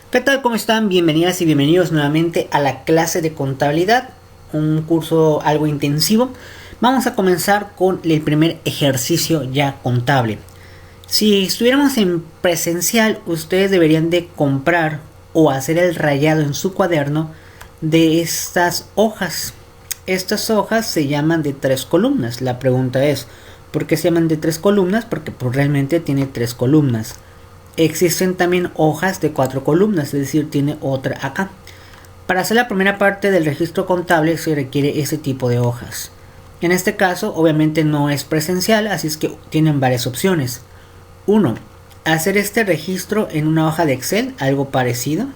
¿Qué tal? ¿Cómo están? Bienvenidas y bienvenidos nuevamente a la clase de contabilidad, un curso algo intensivo. Vamos a comenzar con el primer ejercicio ya contable. Si estuviéramos en presencial, ustedes deberían de comprar o hacer el rayado en su cuaderno de estas hojas. Estas hojas se llaman de 3 columnas. La pregunta es, ¿por qué se llaman de 3 columnas? Porque pues, realmente tiene 3 columnas. Existen también hojas de 4 columnas, es decir, tiene otra acá. Para hacer la primera parte del registro contable se requiere ese tipo de hojas. En este caso, obviamente no es presencial, así es que tienen varias opciones. 1. Hacer este registro en una hoja de Excel, algo parecido.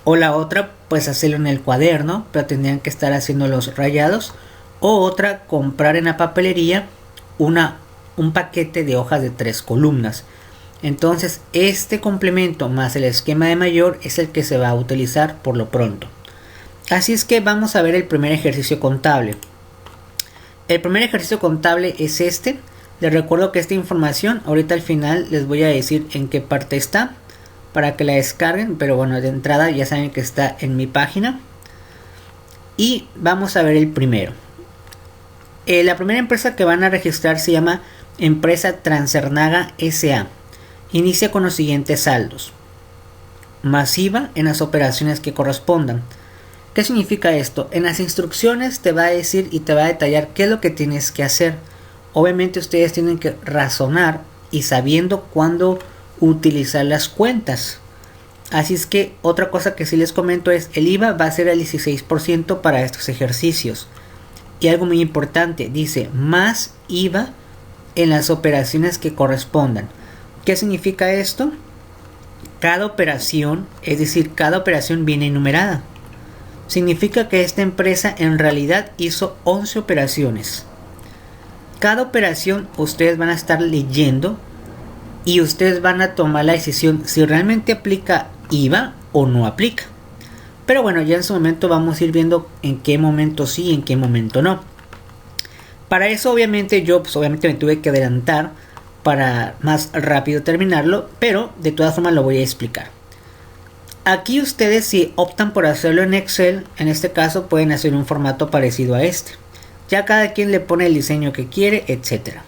O la otra, pues hacerlo en el cuaderno, pero tendrían que estar haciendo los rayados. O otra, comprar en la papelería un paquete de hojas de 3 columnas. Entonces este complemento más el esquema de mayor es el que se va a utilizar por lo pronto. Así es que vamos a ver el primer ejercicio contable. El primer ejercicio contable es este. Les recuerdo que esta información ahorita al final les voy a decir en qué parte está para que la descarguen, pero bueno, de entrada ya saben que está en mi página. Y vamos a ver el primero. La primera empresa que van a registrar se llama Empresa Transernaga S.A. Inicia con los siguientes saldos. Masiva en las operaciones que correspondan. ¿Qué significa esto? En las instrucciones te va a decir y te va a detallar qué es lo que tienes que hacer. Obviamente ustedes tienen que razonar y sabiendo cuándo utilizar las cuentas. Así es que otra cosa que sí les comento es el IVA va a ser el 16% para estos ejercicios. Y algo muy importante, dice más IVA en las operaciones que correspondan. ¿Qué significa esto? Cada operación, es decir, cada operación viene enumerada. Significa que esta empresa en realidad hizo 11 operaciones. Cada operación ustedes van a estar leyendo y ustedes van a tomar la decisión si realmente aplica IVA o no aplica. Pero bueno, ya en su momento vamos a ir viendo en qué momento sí y en qué momento no. Para eso obviamente yo me tuve que adelantar para más rápido terminarlo, pero de todas formas lo voy a explicar. Aquí ustedes si optan por hacerlo en Excel, en este caso pueden hacer un formato parecido a este. Ya cada quien le pone el diseño que quiere, etc.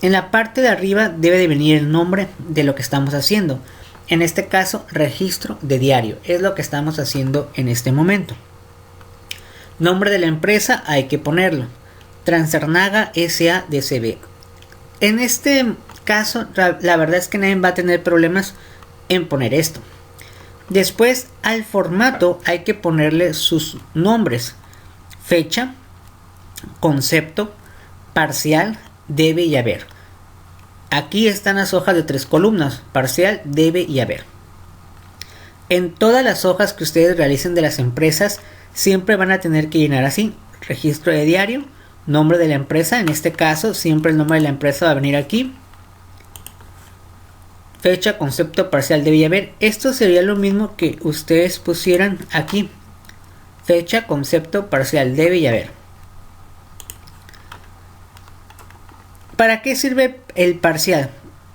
En la parte de arriba debe de venir el nombre de lo que estamos haciendo. En este caso, registro de diario. Es lo que estamos haciendo en este momento. Nombre de la empresa hay que ponerlo. Transernaga S.A.D.C.B. En este caso, la verdad es que nadie va a tener problemas en poner esto. Después, al formato hay que ponerle sus nombres. Fecha, concepto, parcial, debe y haber. Aquí están las hojas de 3 columnas, parcial, debe y haber. En todas las hojas que ustedes realicen de las empresas, siempre van a tener que llenar así. Registro de diario, nombre de la empresa, en este caso siempre el nombre de la empresa va a venir aquí. Fecha, concepto, parcial, debe y haber. Esto sería lo mismo que ustedes pusieran aquí. Fecha, concepto, parcial, debe y haber. ¿Para qué sirve el parcial?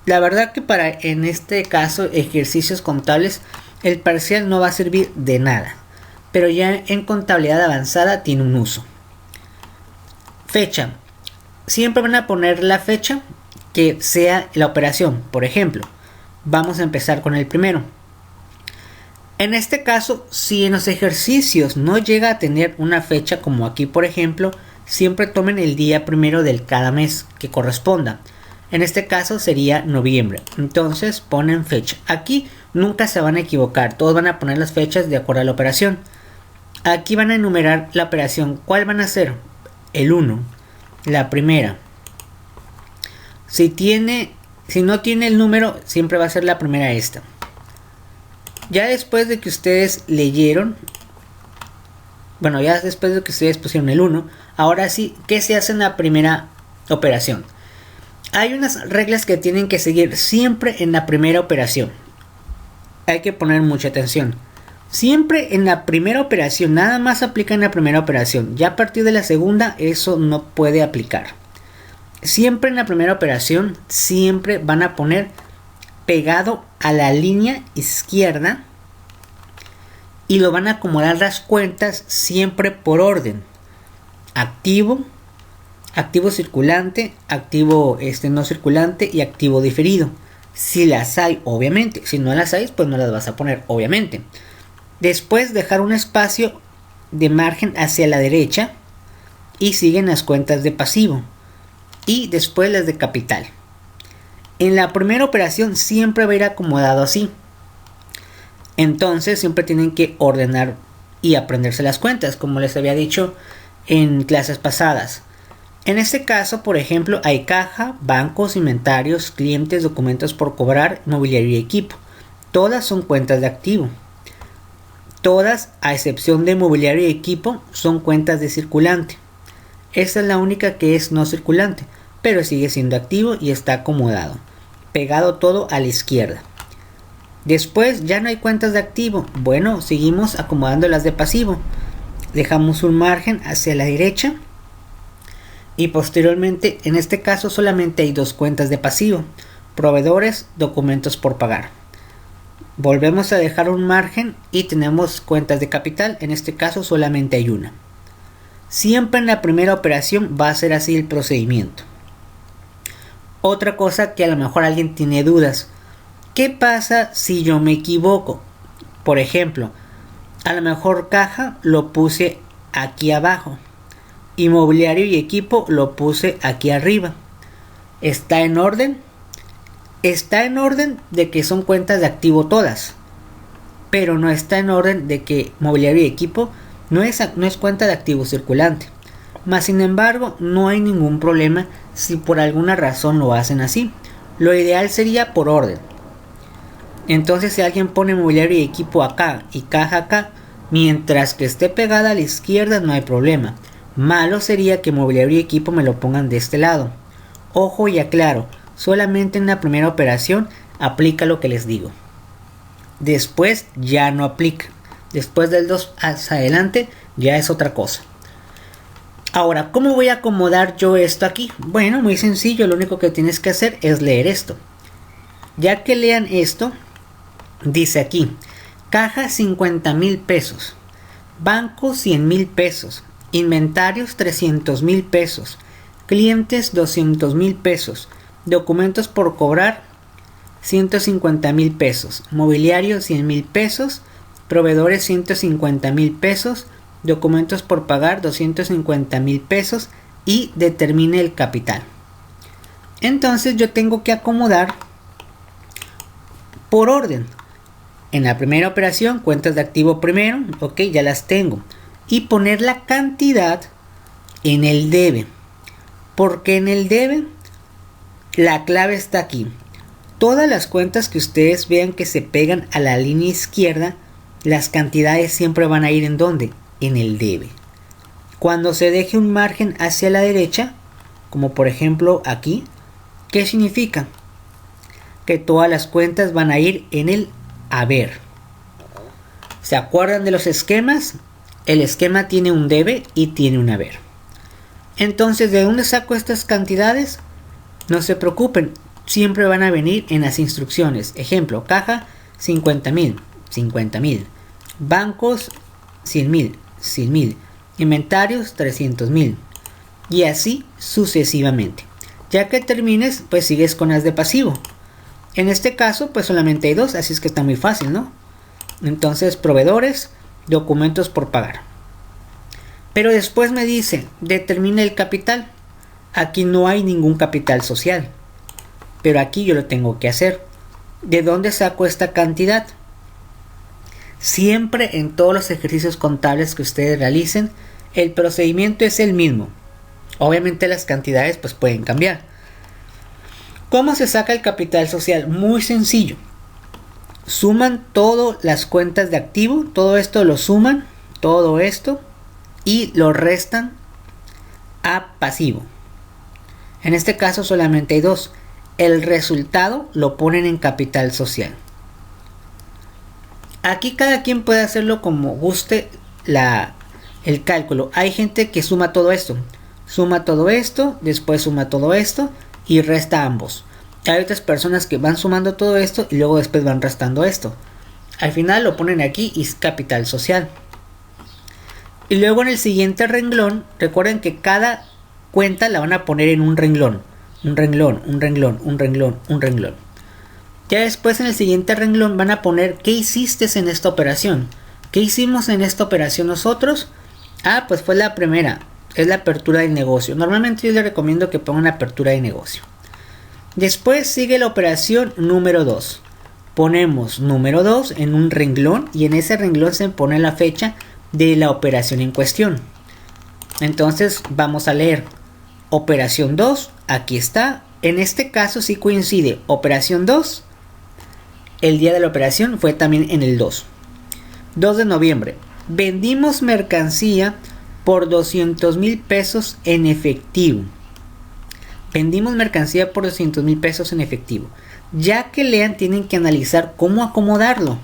La verdad que en este caso ejercicios contables el parcial no va a servir de nada, pero ya en contabilidad avanzada tiene un uso. Fecha. Siempre van a poner la fecha que sea la operación. Por ejemplo, vamos a empezar con el primero. En este caso, si en los ejercicios no llega a tener una fecha como aquí por ejemplo, siempre tomen el día primero del cada mes que corresponda. En este caso sería noviembre. Entonces ponen fecha. Aquí nunca se van a equivocar. Todos van a poner las fechas de acuerdo a la operación. Aquí van a enumerar la operación. ¿Cuál van a hacer? El 1. La primera. Si no tiene el número, siempre va a ser la primera esta. Ya después de que ustedes leyeron, ya después de que ustedes pusieron el 1, ahora sí, ¿qué se hace en la primera operación? Hay unas reglas que tienen que seguir siempre en la primera operación. Hay que poner mucha atención. Siempre en la primera operación, nada más aplica en la primera operación. Ya a partir de la segunda, eso no puede aplicar. Siempre en la primera operación, siempre van a poner pegado a la línea izquierda y lo van a acomodar las cuentas siempre por orden: activo, activo circulante, activo no circulante y activo diferido. Si las hay, obviamente. Si no las hay, pues no las vas a poner, obviamente. Después dejar un espacio de margen hacia la derecha y siguen las cuentas de pasivo y después las de capital. En la primera operación siempre va a ir acomodado así. Entonces siempre tienen que ordenar y aprenderse las cuentas, como les había dicho en clases pasadas. En este caso, por ejemplo, hay caja, bancos, inventarios, clientes, documentos por cobrar, mobiliario y equipo. Todas son cuentas de activo. Todas, a excepción de mobiliario y equipo, son cuentas de circulante. Esta es la única que es no circulante, pero sigue siendo activo y está acomodado, pegado todo a la izquierda. Después ya no hay cuentas de activo. Bueno, seguimos acomodando las de pasivo. Dejamos un margen hacia la derecha y posteriormente, en este caso, solamente hay dos cuentas de pasivo: proveedores, documentos por pagar. Volvemos a dejar un margen y tenemos cuentas de capital. En este caso solamente hay una. Siempre en la primera operación va a ser así el procedimiento. Otra cosa que a lo mejor alguien tiene dudas: ¿qué pasa si yo me equivoco? Por ejemplo, a lo mejor caja lo puse aquí abajo y mobiliario y equipo lo puse aquí arriba. ¿Está en orden? Está en orden de que son cuentas de activo todas, pero no está en orden de que mobiliario y equipo no es cuenta de activo circulante. Mas sin embargo, no hay ningún problema si por alguna razón lo hacen así. Lo ideal sería por orden. Entonces, si alguien pone mobiliario y equipo acá y caja acá, mientras que esté pegada a la izquierda, no hay problema. Malo sería que mobiliario y equipo me lo pongan de este lado. Ojo y aclaro, solamente en la primera operación aplica lo que les digo. Después ya no aplica. Después del 2 hacia adelante ya es otra cosa. Ahora, ¿cómo voy a acomodar yo esto aquí? Bueno, muy sencillo, lo único que tienes que hacer es leer esto. Ya que lean esto, dice aquí: caja 50,000 pesos, banco 100,000 pesos, inventarios 300,000 pesos, clientes 200,000 pesos, documentos por cobrar 150,000 pesos, mobiliario 100,000 pesos, proveedores 150,000 pesos, documentos por pagar 250,000 pesos y determine el capital. Entonces yo tengo que acomodar por orden. En la primera operación, cuentas de activo primero, ok, ya las tengo. Y poner la cantidad en el debe. Porque en el debe, la clave está aquí. Todas las cuentas que ustedes vean que se pegan a la línea izquierda, las cantidades siempre van a ir ¿en dónde? En el debe. Cuando se deje un margen hacia la derecha, como por ejemplo aquí, ¿qué significa? Que todas las cuentas van a ir en el haber. ¿Se acuerdan de los esquemas? El esquema tiene un debe y tiene un haber. Entonces, ¿de dónde saco estas cantidades? No se preocupen, siempre van a venir en las instrucciones. Ejemplo, caja 50,000, 50,000. Bancos 100,000, 100,000. Inventarios 300,000. Y así sucesivamente. Ya que termines, pues sigues con las de pasivo. En este caso, pues solamente hay dos, así es que está muy fácil, ¿no? Entonces, proveedores, documentos por pagar. Pero después me dice, determina el capital. Aquí no hay ningún capital social, pero aquí yo lo tengo que hacer. ¿De dónde saco esta cantidad? Siempre en todos los ejercicios contables que ustedes realicen, el procedimiento es el mismo. Obviamente las cantidades pues pueden cambiar. ¿Cómo se saca el capital social? Muy sencillo. Suman todas las cuentas de activo, todo esto lo suman, todo esto, y lo restan a pasivo. En este caso solamente hay dos. El resultado lo ponen en capital social. Aquí cada quien puede hacerlo como guste el cálculo. Hay gente que suma todo esto, después suma todo esto y resta ambos. Hay otras personas que van sumando todo esto y luego después van restando esto. Al final lo ponen aquí y es capital social. Y luego en el siguiente renglón, recuerden que cada cuenta la van a poner en un renglón. Un renglón, un renglón, un renglón, un renglón. Ya después en el siguiente renglón van a poner qué hiciste en esta operación. ¿Qué hicimos en esta operación nosotros? Ah, pues fue la primera. Es la apertura del negocio. Normalmente yo les recomiendo que pongan apertura de negocio. Después sigue la operación número 2. Ponemos número 2 en un renglón y en ese renglón se pone la fecha de la operación en cuestión. Entonces vamos a leer operación 2, aquí está. En este caso sí coincide operación 2. El día de la operación fue también en el 2. 2 de noviembre. Vendimos mercancía por 200,000 pesos en efectivo. Vendimos mercancía por 200,000 pesos en efectivo. Ya que lean, tienen que analizar cómo acomodarlo.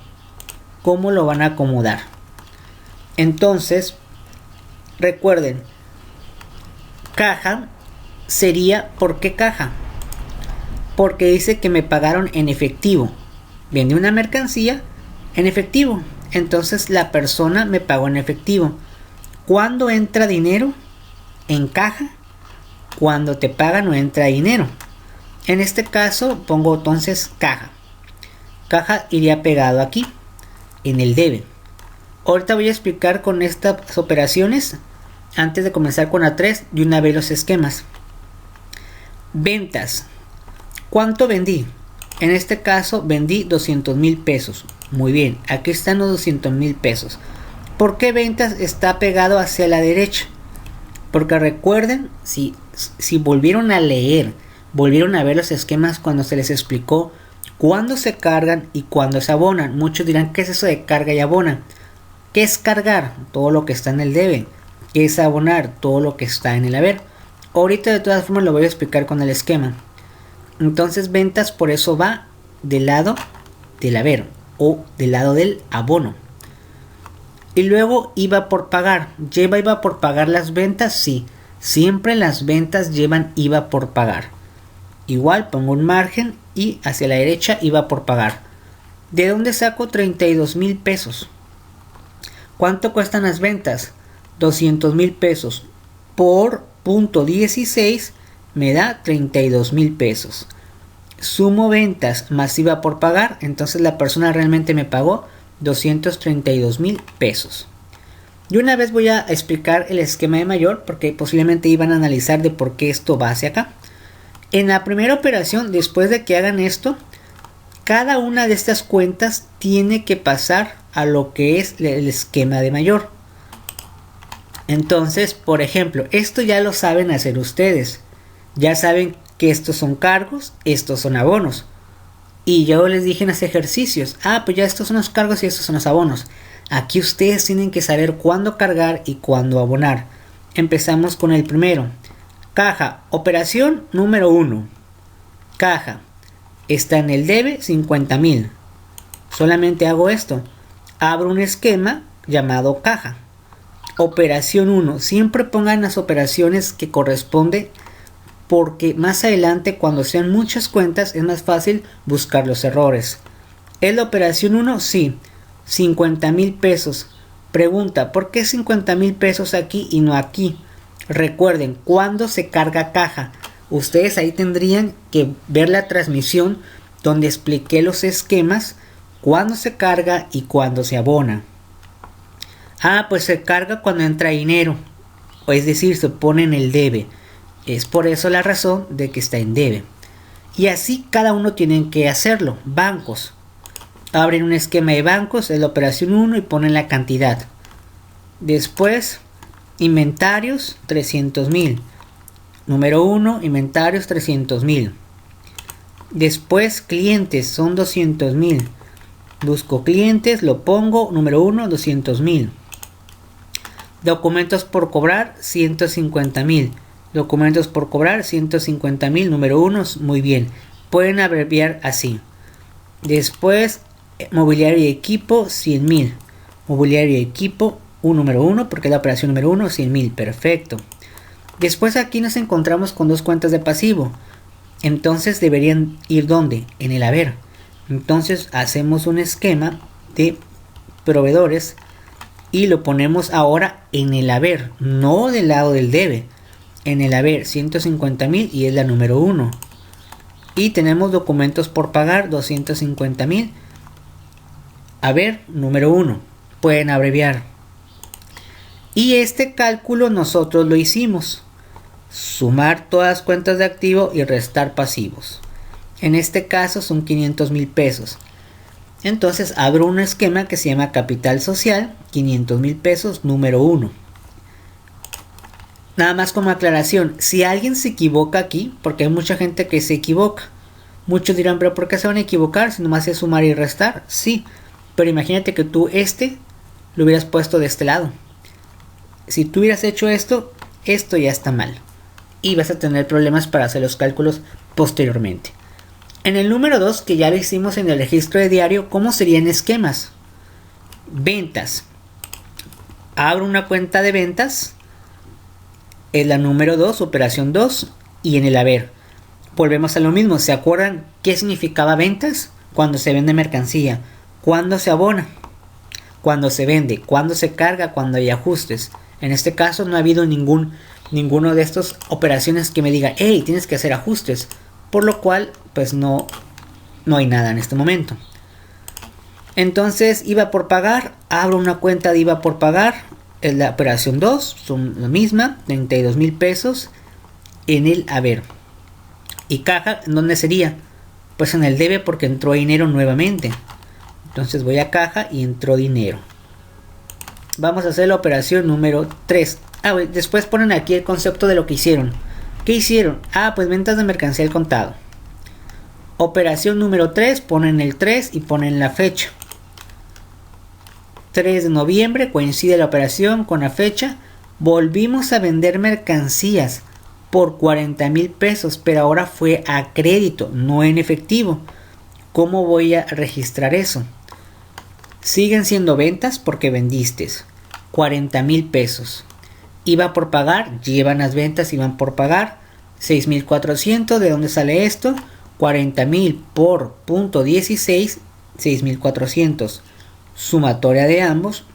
Cómo lo van a acomodar. Entonces, recuerden, caja sería, ¿por qué caja? Porque dice que me pagaron en efectivo. Vendí una mercancía en efectivo. Entonces la persona me pagó en efectivo. ¿Cuándo entra dinero? En caja. Cuando te pagan no entra dinero. En este caso pongo entonces caja. Caja iría pegado aquí, en el debe. Ahorita voy a explicar con estas operaciones. Antes de comenzar con la 3, de una vez los esquemas. Ventas. ¿Cuánto vendí? En este caso vendí 200,000 pesos. Muy bien, aquí están los 200,000 pesos. ¿Por qué ventas está pegado hacia la derecha? Porque recuerden, si volvieron a leer, volvieron a ver los esquemas cuando se les explicó cuándo se cargan y cuándo se abonan. Muchos dirán, ¿qué es eso de carga y abona? ¿Qué es cargar? Todo lo que está en el debe. ¿Qué es abonar? Todo lo que está en el haber. Ahorita de todas formas lo voy a explicar con el esquema. Entonces ventas por eso va del lado del haber o del lado del abono. Y luego IVA por pagar. ¿Lleva IVA por pagar las ventas? Sí. Siempre las ventas llevan IVA por pagar. Igual pongo un margen y hacia la derecha IVA por pagar. ¿De dónde saco 32,000 pesos? ¿Cuánto cuestan las ventas? 200,000 pesos por .16 me da 32,000 pesos. Sumo ventas más IVA por pagar, entonces la persona realmente me pagó 232,000 pesos. Y una vez voy a explicar el esquema de mayor porque posiblemente iban a analizar de por qué esto va hacia acá. En la primera operación, después de que hagan esto, cada una de estas cuentas tiene que pasar a lo que es el esquema de mayor. Entonces, por ejemplo, esto ya lo saben hacer ustedes. Ya saben que estos son cargos, estos son abonos. Y yo les dije en los ejercicios, pues ya estos son los cargos y estos son los abonos. Aquí ustedes tienen que saber cuándo cargar y cuándo abonar. Empezamos con el primero. Caja, operación número 1. Caja, está en el debe 50,000. Solamente hago esto. Abro un esquema llamado caja. Operación 1. Siempre pongan las operaciones que corresponden porque más adelante cuando sean muchas cuentas es más fácil buscar los errores. ¿Es la operación 1? Sí. 50,000 pesos. Pregunta, ¿por qué 50,000 pesos aquí y no aquí? Recuerden, ¿cuándo se carga caja? Ustedes ahí tendrían que ver la transmisión donde expliqué los esquemas, cuándo se carga y cuándo se abona. Pues se carga cuando entra dinero, o es decir, se pone en el debe. Es por eso la razón de que está en debe. Y así cada uno tienen que hacerlo. Bancos. Abren un esquema de bancos, es la operación 1 y ponen la cantidad. Después, inventarios, 300,000. Número 1, inventarios, 300,000. Después, clientes, son 200,000. Busco clientes, lo pongo, número 1, 200,000. Documentos por cobrar, 150,000. Documentos por cobrar, 150,000. Número 1, muy bien. Pueden abreviar así. Después, mobiliario y equipo, 100,000. Mobiliario y equipo, número 1, porque es la operación número 1, 100,000. Perfecto. Después aquí nos encontramos con dos cuentas de pasivo. Entonces deberían ir ¿dónde? En el haber. Entonces hacemos un esquema de proveedores y lo ponemos ahora en el haber, no del lado del debe. En el haber 150.000 y es la número 1. Y tenemos documentos por pagar 250.000. Haber número 1. Pueden abreviar. Y este cálculo nosotros lo hicimos. Sumar todas las cuentas de activo y restar pasivos. En este caso son 500.000 pesos. Entonces abro un esquema que se llama capital social, 500.000 pesos, número 1. Nada más como aclaración, si alguien se equivoca aquí, porque hay mucha gente que se equivoca, muchos dirán, pero ¿por qué se van a equivocar si nomás es sumar y restar? Sí, pero imagínate que tú lo hubieras puesto de este lado. Si tú hubieras hecho esto ya está mal. Y vas a tener problemas para hacer los cálculos posteriormente. En el número 2, que ya lo hicimos en el registro de diario, ¿cómo serían esquemas? Ventas. Abro una cuenta de ventas. Es la número 2, operación 2. Y en el haber. Volvemos a lo mismo. ¿Se acuerdan qué significaba ventas? Cuando se vende mercancía. Cuando se abona. Cuando se vende. Cuando se carga. Cuando hay ajustes. En este caso no ha habido ninguno de estas operaciones que me diga, hey, tienes que hacer ajustes. Por lo cual, pues no hay nada en este momento. Entonces, IVA por pagar. Abro una cuenta de IVA por pagar. Es la operación 2. Son la misma. 32.000 pesos. En el haber. Y caja, ¿en dónde sería? Pues en el debe porque entró dinero nuevamente. Entonces voy a caja y entró dinero. Vamos a hacer la operación número 3. Después ponen aquí el concepto de lo que hicieron. ¿Qué hicieron? Pues ventas de mercancía al contado. Operación número 3, ponen el 3 y ponen la fecha. 3 de noviembre, coincide la operación con la fecha. Volvimos a vender mercancías por 40.000 pesos, pero ahora fue a crédito, no en efectivo. ¿Cómo voy a registrar eso? Siguen siendo ventas porque vendiste 40.000 pesos. IVA por pagar, llevan las ventas y van por pagar 6.400. ¿De dónde sale esto? 40.000 por punto 16, 6.400. Sumatoria de ambos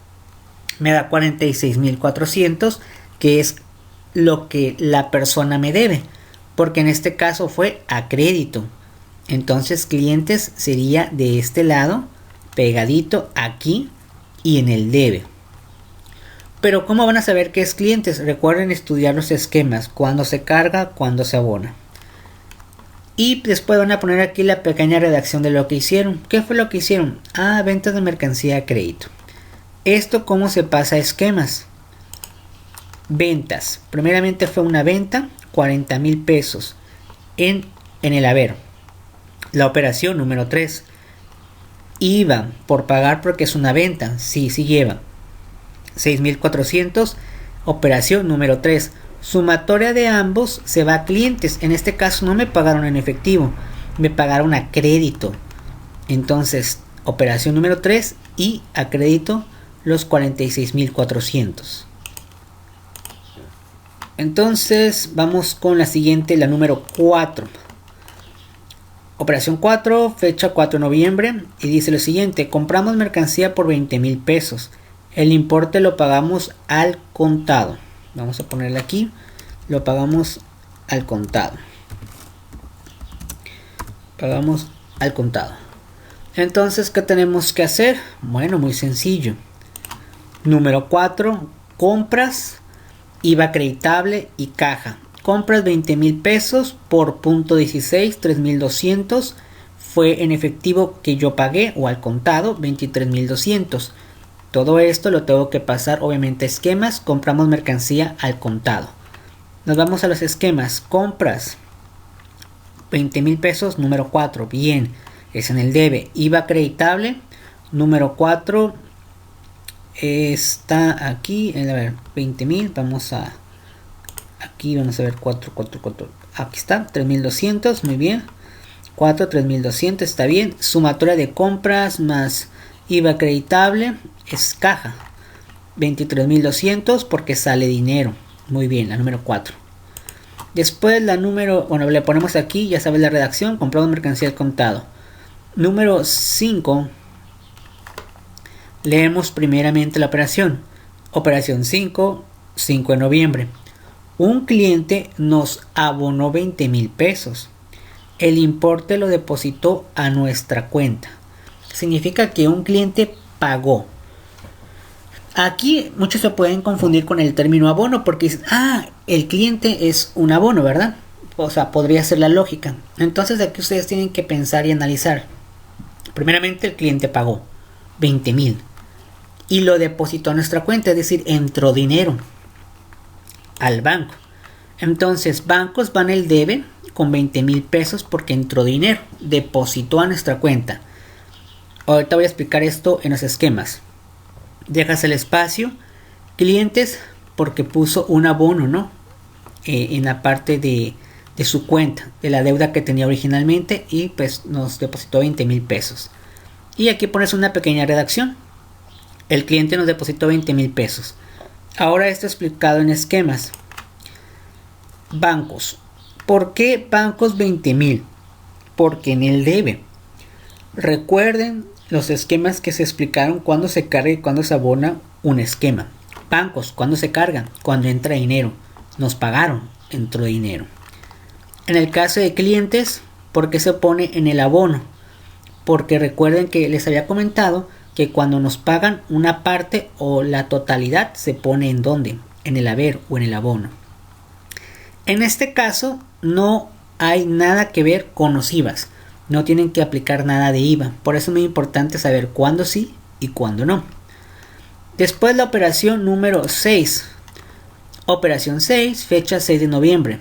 me da 46.400, que es lo que la persona me debe, porque en este caso fue a crédito. Entonces clientes sería de este lado, pegadito aquí y en el debe. Pero ¿cómo van a saber qué es clientes? Recuerden estudiar los esquemas, cuándo se carga, cuándo se abona. Y después van a poner aquí la pequeña redacción de lo que hicieron. ¿Qué fue lo que hicieron? Ventas de mercancía a crédito. ¿Esto cómo se pasa a esquemas? Ventas. Primeramente fue una venta, 40.000 pesos en el haber. La operación número 3. IVA por pagar porque es una venta. Sí lleva. 6.400. Operación número 3. Sumatoria de ambos se va a clientes. En este caso no me pagaron en efectivo, me pagaron a crédito. Entonces, operación número 3 y a crédito los 46.400. Entonces, vamos con la siguiente, la número 4. Operación 4, fecha 4 de noviembre. Y dice lo siguiente: compramos mercancía por 20.000 pesos. El importe lo pagamos al contado. Vamos a ponerle aquí. Lo pagamos al contado. Pagamos al contado. Entonces, ¿qué tenemos que hacer? Bueno, muy sencillo. Número 4. Compras, IVA acreditable y caja. Compras 20.000 pesos por punto 16, 3.200. Fue en efectivo que yo pagué o al contado 23.200. Todo esto lo tengo que pasar obviamente a esquemas. Compramos mercancía al contado. Nos vamos a los esquemas. Compras 20.000 pesos, número 4. Bien, es en el debe. IVA acreditable, número 4. Está aquí. A ver, 20.000. Vamos a... Aquí vamos a ver 4. Aquí está, 3.200. Muy bien. 4, 3.200. Está bien. Sumatoria de compras más IVA acreditable es caja. 23.200 porque sale dinero. Muy bien, la número 4. Después la número, bueno, le ponemos aquí, ya sabes la redacción, comprado mercancía al contado. Número 5, leemos primeramente la operación. Operación 5, 5 de noviembre. Un cliente nos abonó 20,000 pesos. El importe lo depositó a nuestra cuenta. Significa que un cliente pagó. Aquí muchos se pueden confundir con el término abono porque dicen, el cliente es un abono, ¿verdad? O sea, podría ser la lógica. Entonces aquí ustedes tienen que pensar y analizar. Primeramente el cliente pagó 20,000 y lo depositó a nuestra cuenta, es decir, entró dinero al banco. Entonces bancos van el debe con 20,000 pesos porque entró dinero, depositó a nuestra cuenta. Ahorita voy a explicar esto en los esquemas. Dejas el espacio, clientes porque puso un abono, ¿no? En la parte de su cuenta, de la deuda que tenía originalmente y pues nos depositó 20,000 pesos. Y aquí pones una pequeña redacción. El cliente nos depositó 20,000 pesos. Ahora esto explicado en esquemas. Bancos. ¿Por qué bancos 20,000? Porque en el debe. Recuerden los esquemas que se explicaron cuando se carga y cuando se abona un esquema. Bancos, cuando se carga, cuando entra dinero. Nos pagaron, entró dinero. En el caso de clientes, ¿por qué se pone en el abono? Porque recuerden que les había comentado que cuando nos pagan una parte o la totalidad se pone en ¿dónde? En el haber o en el abono. En este caso no hay nada que ver con los IVAs. No tienen que aplicar nada de IVA. Por eso es muy importante saber cuándo sí y cuándo no. Después la operación número 6. Operación 6, fecha 6 de noviembre.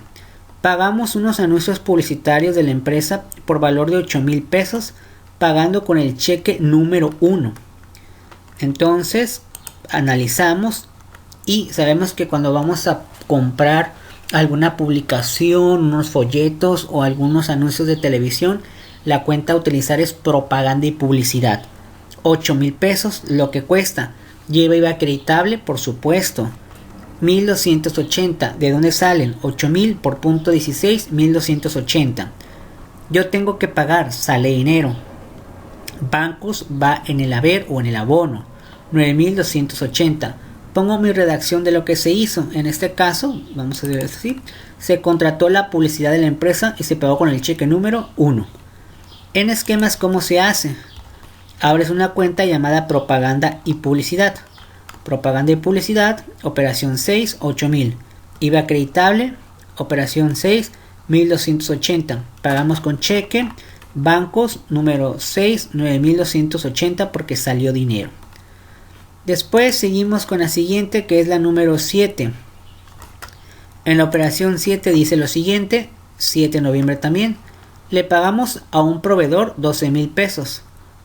Pagamos unos anuncios publicitarios de la empresa por valor de 8,000 pesos, pagando con el cheque número 1. Entonces, analizamos y sabemos que cuando vamos a comprar alguna publicación, unos folletos o algunos anuncios de televisión, la cuenta a utilizar es propaganda y publicidad. 8,000 pesos, lo que cuesta. Lleva IVA acreditable, por supuesto. 1,280. ¿De dónde salen? 8,000 por punto 16, 1,280. Yo tengo que pagar, sale dinero. Bancos va en el haber o en el abono. 9,280. Pongo mi redacción de lo que se hizo. En este caso, vamos a hacer así. Se contrató la publicidad de la empresa y se pagó con el cheque número 1. En esquemas, ¿cómo se hace? Abres una cuenta llamada propaganda y publicidad. Propaganda y publicidad, operación 6, 8,000. IVA acreditable, operación 6, 1,280. Pagamos con cheque. Bancos número 6, 9,280 porque salió dinero. Después seguimos con la siguiente, que es la número 7. En la operación 7 dice lo siguiente, 7 de noviembre también. Le pagamos a un proveedor 12,000 pesos.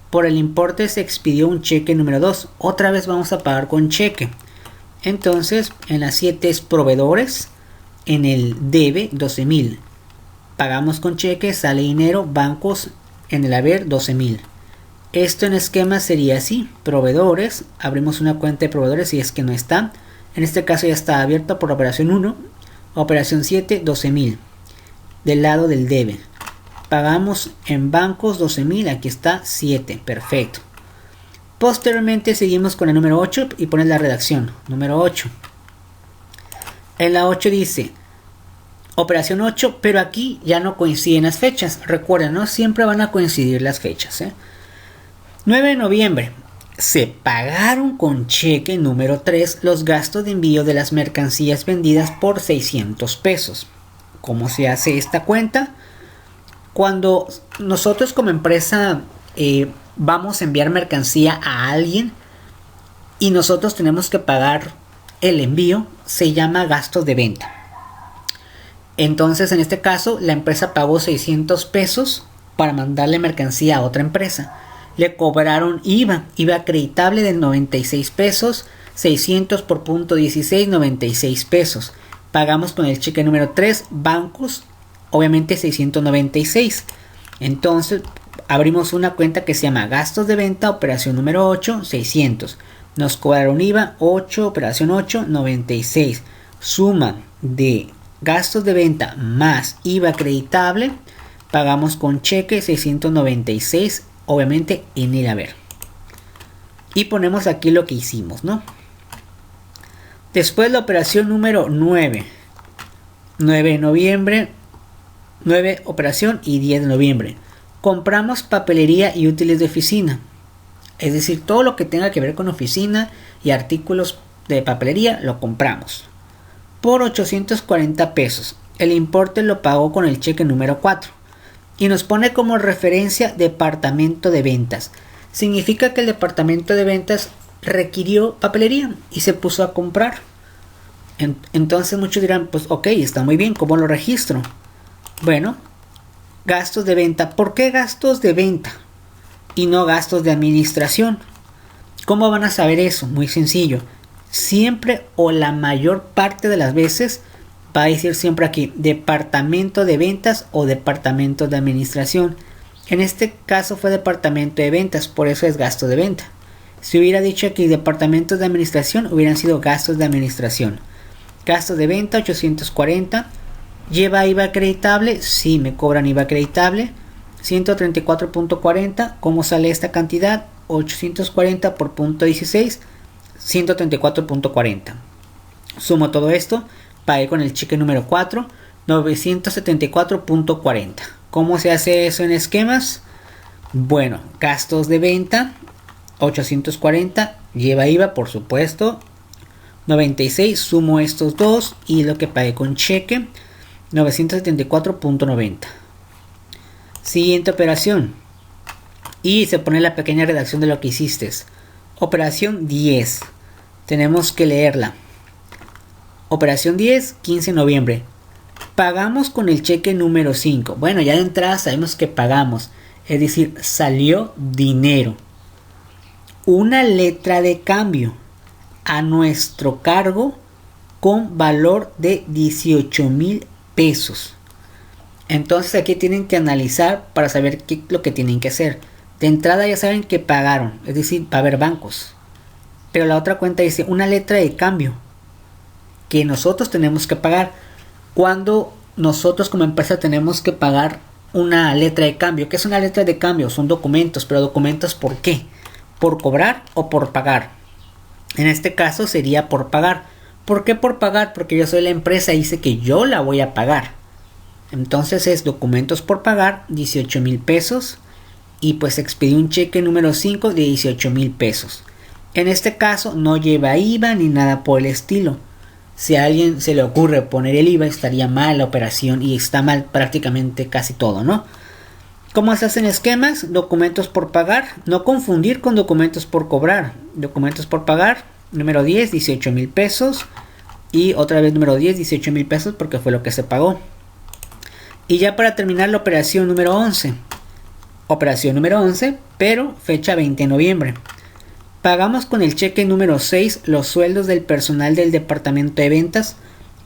Por el importe se expidió un cheque número 2. Otra vez vamos a pagar con cheque. Entonces, en la 7 es proveedores. En el debe, 12,000. Pagamos con cheque, sale dinero, bancos, en el haber, 12,000. Esto en esquema sería así. Proveedores, abrimos una cuenta de proveedores si es que no está. En este caso ya está abierta por operación 1. Operación 7, 12,000. Del lado del debe. Pagamos en bancos 12,000, aquí está 7, perfecto. Posteriormente seguimos con el número 8 y pones la redacción, número 8. En la 8 dice, operación 8, pero aquí ya no coinciden las fechas. Recuerden, no siempre van a coincidir las fechas. 9 de noviembre, se pagaron con cheque número 3 los gastos de envío de las mercancías vendidas por 600 pesos. ¿Cómo se hace esta cuenta? Cuando nosotros como empresa vamos a enviar mercancía a alguien y nosotros tenemos que pagar el envío, se llama gastos de venta. Entonces en este caso la empresa pagó 600 pesos para mandarle mercancía a otra empresa. Le cobraron IVA acreditable de 96 pesos, 600 por punto 16, 96 pesos. Pagamos con el cheque número 3, bancos, obviamente 696. Entonces abrimos una cuenta que se llama gastos de venta, operación número 8, 600. Nos cobraron IVA 8, operación 8, 96. Suma de gastos de venta más IVA acreditable, pagamos con cheque 696, obviamente en el haber. Y ponemos aquí lo que hicimos, ¿no? Después la operación número 9. 9 de noviembre, 9 operación y 10 de noviembre. Compramos papelería y útiles de oficina. Es decir, todo lo que tenga que ver con oficina y artículos de papelería lo compramos. Por 840 pesos. El importe lo pagó con el cheque número 4. Y nos pone como referencia departamento de ventas. Significa que el departamento de ventas requirió papelería y se puso a comprar. Entonces muchos dirán, pues ok, está muy bien, ¿cómo lo registro? Bueno, gastos de venta. ¿Por qué gastos de venta y no gastos de administración? ¿Cómo van a saber eso? Muy sencillo. Siempre o la mayor parte de las veces va a decir siempre aquí departamento de ventas o departamento de administración. En este caso fue departamento de ventas, por eso es gasto de venta. Si hubiera dicho aquí departamento de administración, hubieran sido gastos de administración. Gastos de venta 840. ¿Lleva IVA acreditable? Sí, me cobran IVA acreditable. 134.40. ¿Cómo sale esta cantidad? 840 por punto 16. 134.40. Sumo todo esto. Pagué con el cheque número 4. 974.40. ¿Cómo se hace eso en esquemas? Bueno, gastos de venta 840. Lleva IVA, por supuesto. 96. Sumo estos dos y lo que pagué con cheque. 974.90. Siguiente operación. Y se pone la pequeña redacción de lo que hiciste. Operación 10. Tenemos que leerla. Operación 10, 15 de noviembre. Pagamos con el cheque número 5. Bueno, ya de entrada sabemos que pagamos. Es decir, salió dinero. Una letra de cambio a nuestro cargo con valor de 18,000 pesos. Entonces aquí tienen que analizar para saber qué es lo que tienen que hacer. De entrada ya saben que pagaron, es decir, va a haber bancos. Pero la otra cuenta dice una letra de cambio que nosotros tenemos que pagar. Cuando nosotros como empresa tenemos que pagar una letra de cambio. ¿Qué es una letra de cambio? Son documentos, pero documentos ¿por qué? ¿Por cobrar o por pagar? En este caso sería por pagar. ¿Por qué por pagar? Porque yo soy la empresa y dice que yo la voy a pagar. Entonces es documentos por pagar, 18,000 pesos. Y pues expedí un cheque número 5 de 18,000 pesos. En este caso no lleva IVA ni nada por el estilo. Si a alguien se le ocurre poner el IVA, estaría mal la operación y está mal prácticamente casi todo, ¿no? ¿Cómo se hacen esquemas? Documentos por pagar. No confundir con documentos por cobrar. Documentos por pagar. Número 10, 18,000 pesos. Y otra vez número 10, 18,000 pesos porque fue lo que se pagó. Y ya para terminar la operación número 11. Operación número 11, pero fecha 20 de noviembre. Pagamos con el cheque número 6 los sueldos del personal del departamento de ventas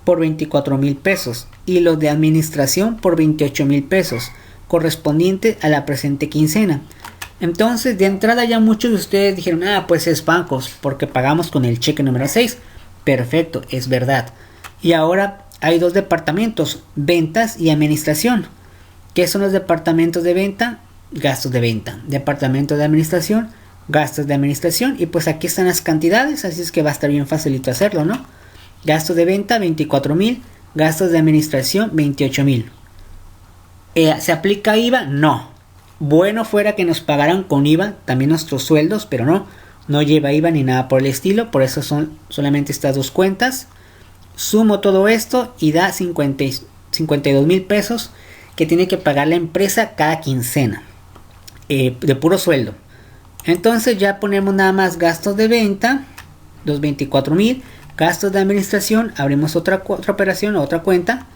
por 24,000 pesos y los de administración por 28,000 pesos, correspondiente a la presente quincena. Entonces, de entrada ya muchos de ustedes dijeron, pues es bancos, porque pagamos con el cheque número 6. Perfecto, es verdad. Y ahora hay dos departamentos, ventas y administración. ¿Qué son los departamentos de venta? Gastos de venta. Departamento de administración, gastos de administración. Y pues aquí están las cantidades, así es que va a estar bien facilito hacerlo, ¿no? Gastos de venta, 24,000. Gastos de administración, 28,000. ¿Se aplica IVA? No. Bueno fuera que nos pagaran con IVA también nuestros sueldos, pero no. No lleva IVA ni nada por el estilo. Por eso son solamente estas dos cuentas. Sumo todo esto y da 52,000 pesos que tiene que pagar la empresa cada quincena. De puro sueldo. Entonces ya ponemos nada más gastos de venta, los 24,000, gastos de administración, abrimos otra operación, otra cuenta,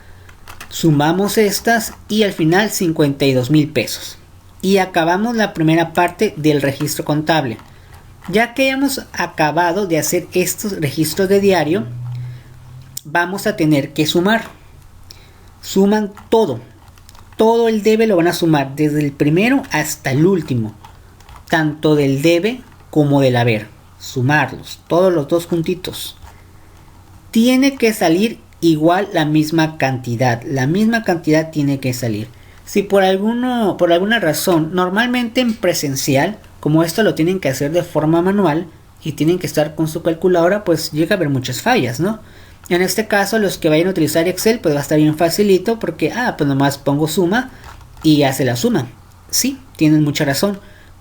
sumamos estas y al final 52,000 pesos. Y acabamos la primera parte del registro contable. Ya que hemos acabado de hacer estos registros de diario, vamos a tener que sumar. Suman todo. Todo el debe lo van a sumar desde el primero hasta el último. Tanto del debe como del haber. Sumarlos. Todos los dos juntitos. Tiene que salir igual la misma cantidad. La misma cantidad tiene que salir. Si por alguna razón, normalmente en presencial, como esto lo tienen que hacer de forma manual y tienen que estar con su calculadora, pues llega a haber muchas fallas, ¿no? En este caso, los que vayan a utilizar Excel, pues va a estar bien facilito porque, pues nomás pongo suma y hace la suma. Sí, tienen mucha razón,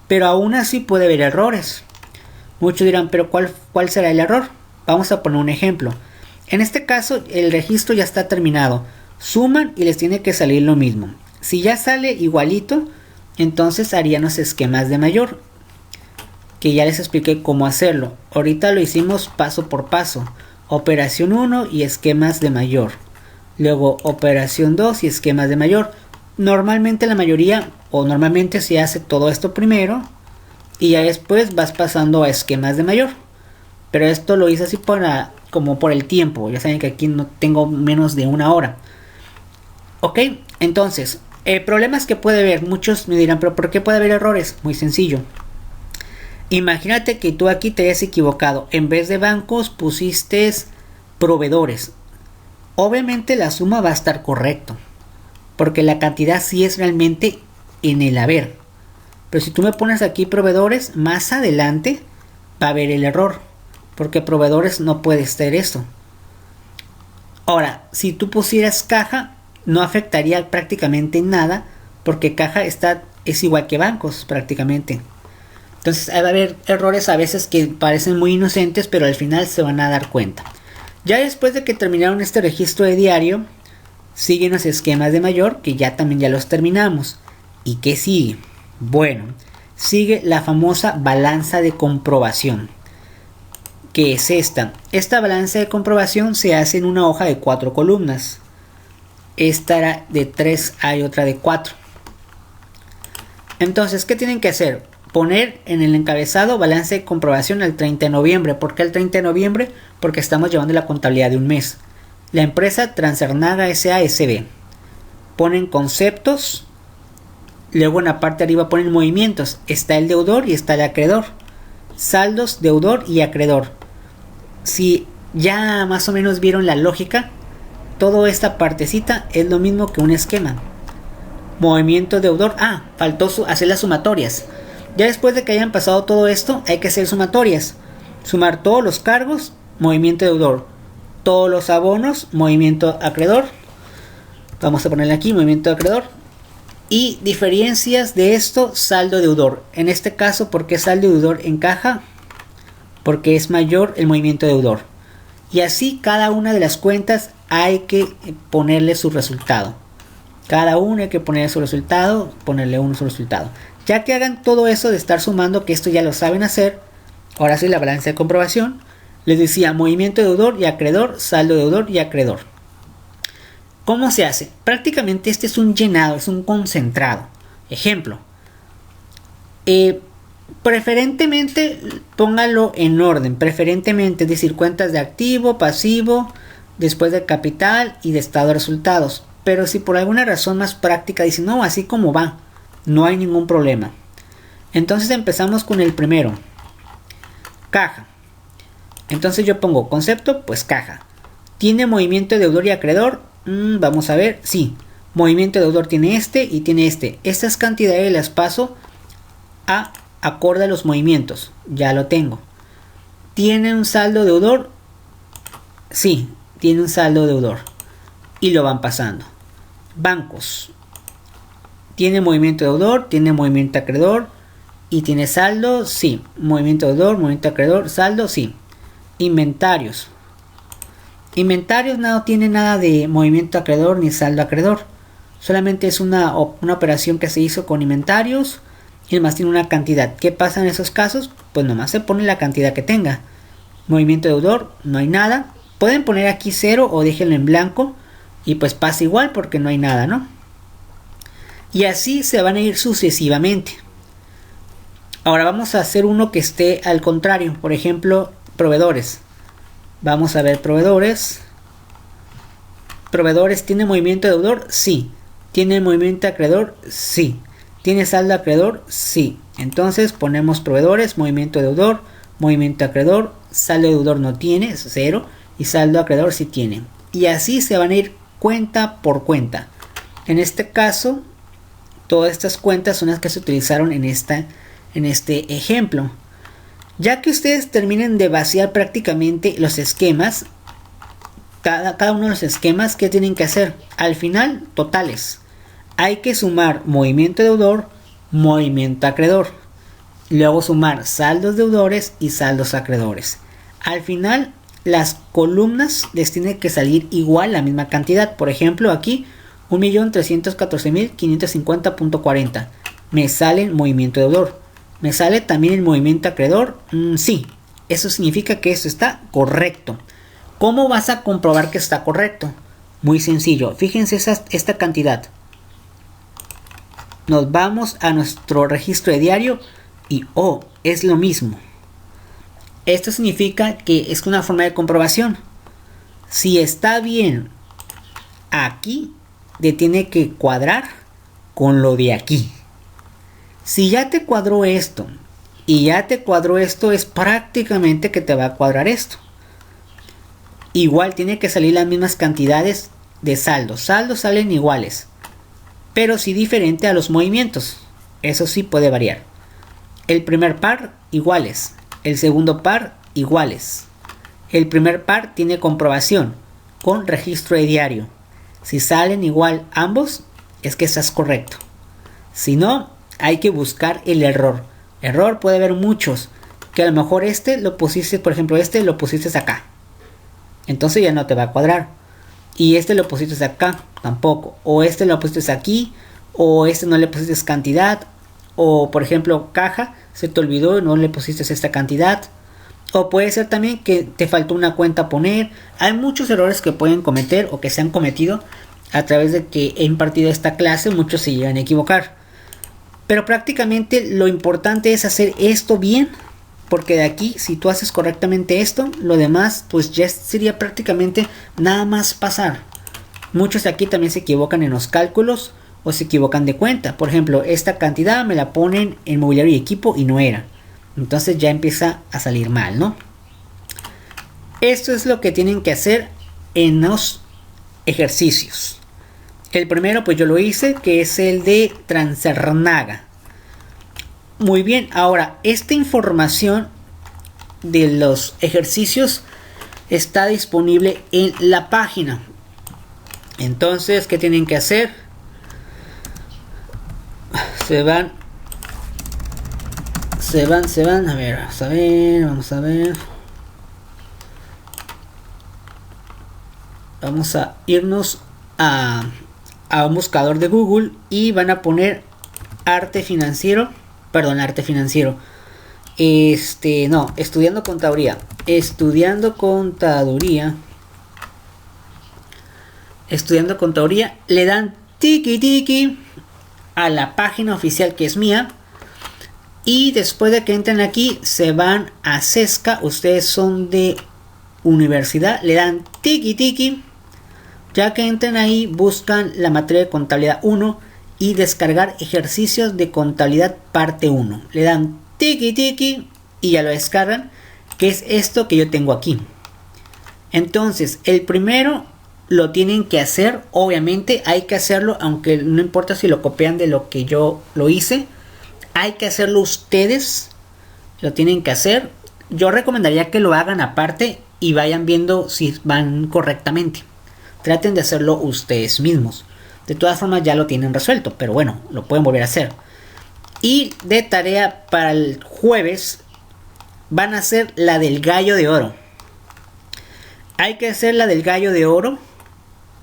pero aún así puede haber errores. Muchos dirán, pero ¿cuál será el error? Vamos a poner un ejemplo. En este caso, el registro ya está terminado. Suman y les tiene que salir lo mismo. Si ya sale igualito, entonces harían los esquemas de mayor, que ya les expliqué cómo hacerlo. Ahorita lo hicimos paso por paso. Operación 1 y esquemas de mayor. Luego operación 2 y esquemas de mayor. Normalmente la mayoría o normalmente se hace todo esto primero y ya después vas pasando a esquemas de mayor. Pero esto lo hice así como por el tiempo. Ya saben que aquí no tengo menos de una hora. Ok, entonces, problemas que puede haber. Muchos me dirán, pero ¿por qué puede haber errores? Muy sencillo. Imagínate que tú aquí te hayas equivocado. En vez de bancos pusiste proveedores. Obviamente la suma va a estar correcto, porque la cantidad sí es realmente en el haber. Pero si tú me pones aquí proveedores, más adelante va a haber el error, porque proveedores no puede ser esto. Ahora, si tú pusieras caja, no afectaría prácticamente nada, porque caja es igual que bancos prácticamente. Entonces va a haber errores a veces que parecen muy inocentes, pero al final se van a dar cuenta. Ya después de que terminaron este registro de diario, siguen los esquemas de mayor, que ya los terminamos. ¿Y qué sigue? Bueno, sigue la famosa balanza de comprobación. ¿Qué es esta? Esta balanza de comprobación se hace en una hoja de 4 columnas. Esta era de 3, hay otra de 4. Entonces, ¿qué tienen que hacer? Poner en el encabezado balance de comprobación al 30 de noviembre. ¿Por qué el 30 de noviembre? Porque estamos llevando la contabilidad de un mes. La empresa Transernaga S.A.S.B. Ponen conceptos. Luego en la parte de arriba ponen movimientos. Está el deudor y está el acreedor. Saldos, deudor y acreedor. Si ya más o menos vieron la lógica, toda esta partecita es lo mismo que un esquema. Movimiento deudor. Faltó hacer las sumatorias. Ya después de que hayan pasado todo esto, hay que hacer sumatorias. Sumar todos los cargos, movimiento deudor. Todos los abonos, movimiento acreedor. Vamos a ponerle aquí, movimiento acreedor. Y diferencias de esto, saldo deudor. En este caso, ¿por qué saldo deudor en caja? Porque es mayor el movimiento deudor. Y así cada una de las cuentas hay que ponerle su resultado. Cada una hay que ponerle su resultado, ponerle uno su resultado. Ya que hagan todo eso de estar sumando, que esto ya lo saben hacer, ahora sí la balanza de comprobación, les decía movimiento deudor y acreedor, saldo deudor y acreedor. ¿Cómo se hace? Prácticamente este es un llenado, es un concentrado. Ejemplo, preferentemente póngalo en orden, preferentemente, es decir, cuentas de activo, pasivo, después de capital y de estado de resultados. Pero si por alguna razón más práctica dicen, no, así como va, no hay ningún problema. Entonces empezamos con el primero. Caja. Entonces yo pongo concepto, pues caja. ¿Tiene movimiento deudor y acreedor? Vamos a ver, sí. Movimiento deudor tiene este y tiene este. Estas cantidades las paso a acorde a los movimientos. Ya lo tengo. ¿Tiene un saldo deudor? Sí, tiene un saldo deudor. Y lo van pasando. Bancos. ¿Tiene movimiento deudor? ¿Tiene movimiento acreedor? ¿Y tiene saldo? Sí. Movimiento deudor, movimiento acreedor, saldo, sí. Inventarios. Inventarios no tiene nada de movimiento acreedor ni saldo acreedor. Solamente es una operación que se hizo con inventarios y además tiene una cantidad. ¿Qué pasa en esos casos? Pues nomás se pone la cantidad que tenga. Movimiento deudor, no hay nada. Pueden poner aquí 0 o déjenlo en blanco y pues pasa igual porque no hay nada, ¿no? Y así se van a ir sucesivamente. Ahora vamos a hacer uno que esté al contrario. Por ejemplo, proveedores. Vamos a ver proveedores. ¿Proveedores tiene movimiento deudor? Sí. ¿Tiene movimiento acreedor? Sí. ¿Tiene saldo acreedor? Sí. Entonces ponemos proveedores, movimiento deudor, movimiento acreedor, saldo deudor no tiene, es 0. Y saldo acreedor sí tiene. y así se van a ir cuenta por cuenta. En este caso, todas estas cuentas son las que se utilizaron en este ejemplo. Ya que ustedes terminen de vaciar prácticamente los esquemas, cada uno de los esquemas, ¿qué tienen que hacer? Al final, totales. Hay que sumar movimiento deudor, movimiento acreedor. Luego sumar saldos deudores y saldos acreedores. Al final, las columnas les tiene que salir igual la misma cantidad. Por ejemplo, aquí 1.314.550.40. Me sale el movimiento deudor. ¿Me sale también el movimiento acreedor? Sí. Eso significa que esto está correcto. ¿Cómo vas a comprobar que está correcto? Muy sencillo. Fíjense esta cantidad. Nos vamos a nuestro registro de diario y es lo mismo. Esto significa que es una forma de comprobación. Si está bien aquí, te tiene que cuadrar con lo de aquí. Si ya te cuadró esto y ya te cuadró esto, es prácticamente que te va a cuadrar esto. Igual tiene que salir las mismas cantidades de saldos. Saldos salen iguales, pero sí diferente a los movimientos. Eso sí puede variar. El primer par iguales, el segundo par iguales. El primer par tiene comprobación con registro de diario. Si salen igual ambos, es que estás correcto. Si no, hay que buscar el error. Error puede haber muchos, que a lo mejor lo pusiste, por ejemplo, lo pusiste acá. Entonces ya no te va a cuadrar. Y lo pusiste acá, tampoco. O lo pusiste aquí, o no le pusiste cantidad. O por ejemplo, caja, se te olvidó y no le pusiste esta cantidad. O puede ser también que te faltó una cuenta poner. Hay muchos errores que pueden cometer o que se han cometido a través de que he impartido esta clase. Muchos se llegan a equivocar. Pero prácticamente lo importante es hacer esto bien. Porque de aquí, si tú haces correctamente esto, lo demás pues ya sería prácticamente nada más pasar. Muchos de aquí también se equivocan en los cálculos o se equivocan de cuenta. Por ejemplo, esta cantidad me la ponen en mobiliario y equipo y no era. Entonces ya empieza a salir mal, ¿no? Esto es lo que tienen que hacer en los ejercicios. El primero pues yo lo hice, que es el de Transernaga. Muy bien, ahora esta información de los ejercicios está disponible en la página. Entonces, ¿qué tienen que hacer? Se van. A ver, vamos a ver. Vamos a irnos a un buscador de Google y van a poner arte financiero. Estudiando contaduría. Estudiando contaduría. Le dan tiki a la página oficial que es mía. Y después de que entren aquí, se van a Sesca. Ustedes son de universidad. Le dan tiki. Ya que entren ahí, buscan la materia de contabilidad 1 y descargar ejercicios de contabilidad parte 1. Le dan tiki y ya lo descargan, que es esto que yo tengo aquí. Entonces, el primero lo tienen que hacer. Obviamente hay que hacerlo, aunque no importa si lo copian de lo que yo lo hice. Hay que hacerlo ustedes. Lo tienen que hacer. Yo recomendaría que lo hagan aparte y vayan viendo si van correctamente. Traten de hacerlo ustedes mismos. De todas formas ya lo tienen resuelto, pero bueno, lo pueden volver a hacer. Y de tarea para el jueves van a hacer la del gallo de oro. Hay que hacer la del gallo de oro.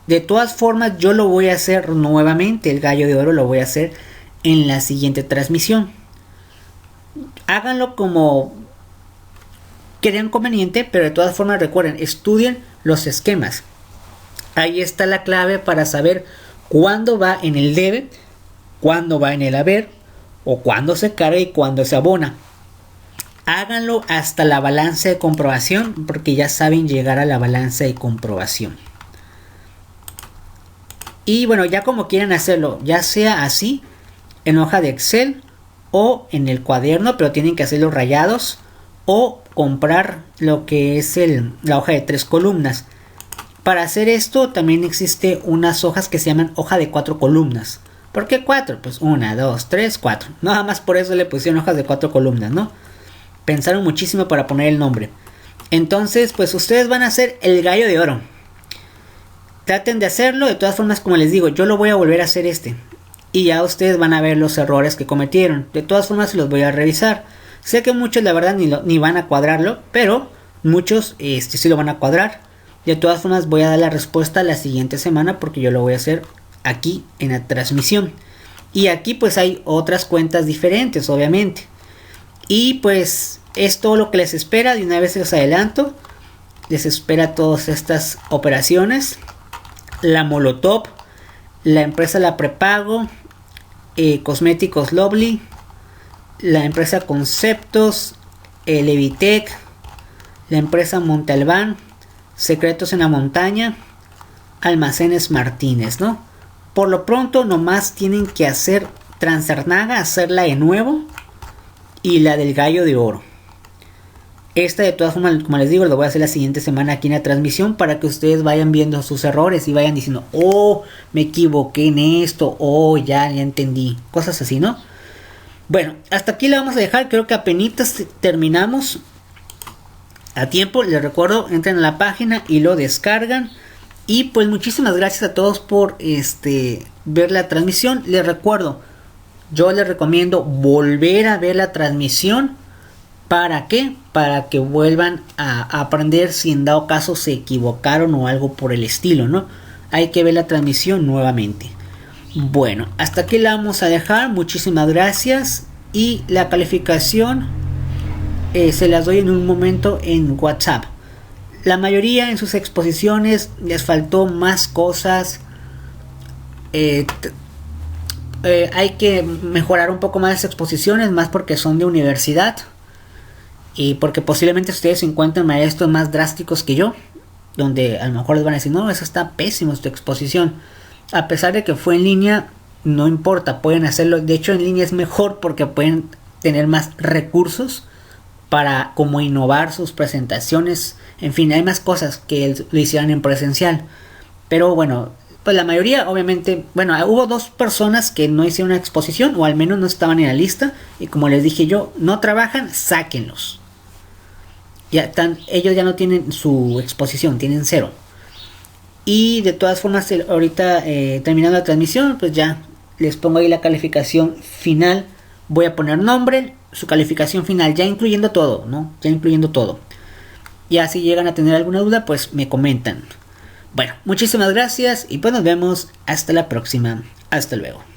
De todas formas yo lo voy a hacer nuevamente. El gallo de oro lo voy a hacer en la siguiente transmisión. Háganlo como crean conveniente, pero de todas formas recuerden, estudien los esquemas. Ahí está la clave para saber cuándo va en el debe, cuándo va en el haber, o cuándo se carga y cuándo se abona. Háganlo hasta la balanza de comprobación, porque ya saben llegar a la balanza de comprobación. Y bueno, ya como quieran hacerlo, ya sea así, en hoja de Excel o en el cuaderno, pero tienen que hacerlo rayados, o comprar lo que es la hoja de 3 columnas. Para hacer esto también existe unas hojas que se llaman hoja de 4 columnas. ¿Por qué 4? Pues 1, 2, 3, 4. Nada más por eso le pusieron hojas de 4 columnas, ¿no? Pensaron muchísimo para poner el nombre. Entonces, pues ustedes van a hacer el gallo de oro. Traten de hacerlo. De todas formas, como les digo, yo lo voy a volver a hacer y ya ustedes van a ver los errores que cometieron. De todas formas, los voy a revisar. Sé que muchos la verdad ni van a cuadrarlo, pero muchos sí lo van a cuadrar. De todas formas, voy a dar la respuesta la siguiente semana porque yo lo voy a hacer aquí en la transmisión. Y aquí pues hay otras cuentas diferentes, obviamente. Y pues es todo lo que les espera. De una vez les adelanto. Les espera todas estas operaciones. La Molotov, la empresa La Prepago, Cosméticos Lovely, la empresa Conceptos, Levitec, la empresa Montalbán, Secretos en la Montaña, Almacenes Martínez, ¿no? Por lo pronto nomás tienen que hacer Transarnaga, hacerla de nuevo, y la del gallo de oro. Esta de todas formas, como les digo, lo voy a hacer la siguiente semana aquí en la transmisión para que ustedes vayan viendo sus errores y vayan diciendo, oh, me equivoqué en esto, oh, ya entendí, cosas así, ¿no? Bueno, hasta aquí la vamos a dejar, creo que apenas terminamos a tiempo. Les recuerdo, entren a la página y lo descargan. Y pues muchísimas gracias a todos por ver la transmisión. Les recuerdo, yo les recomiendo volver a ver la transmisión. ¿Para qué? Para que vuelvan a aprender si en dado caso se equivocaron o algo por el estilo, ¿no? Hay que ver la transmisión nuevamente. Bueno, hasta aquí la vamos a dejar. Muchísimas gracias. Y la calificación se las doy en un momento en WhatsApp. La mayoría en sus exposiciones les faltó más cosas. Hay que mejorar un poco más las exposiciones, más porque son de universidad. Y porque posiblemente ustedes se encuentren maestros más drásticos que yo, donde a lo mejor les van a decir, no, eso está pésimo tu exposición. A pesar de que fue en línea, no importa, pueden hacerlo. De hecho, en línea es mejor porque pueden tener más recursos para como innovar sus presentaciones. En fin, hay más cosas que lo hicieran en presencial. Pero bueno, pues la mayoría, obviamente, bueno, hubo 2 personas que no hicieron una exposición, o al menos no estaban en la lista. Y como les dije yo, no trabajan, sáquenlos. Ellos ya no tienen su exposición, tienen 0. Y de todas formas, ahorita terminando la transmisión, pues ya les pongo ahí la calificación final. Voy a poner nombre, su calificación final, ya incluyendo todo, ¿no? Ya incluyendo todo. Ya si llegan a tener alguna duda, pues me comentan. Bueno, muchísimas gracias y pues nos vemos hasta la próxima. Hasta luego.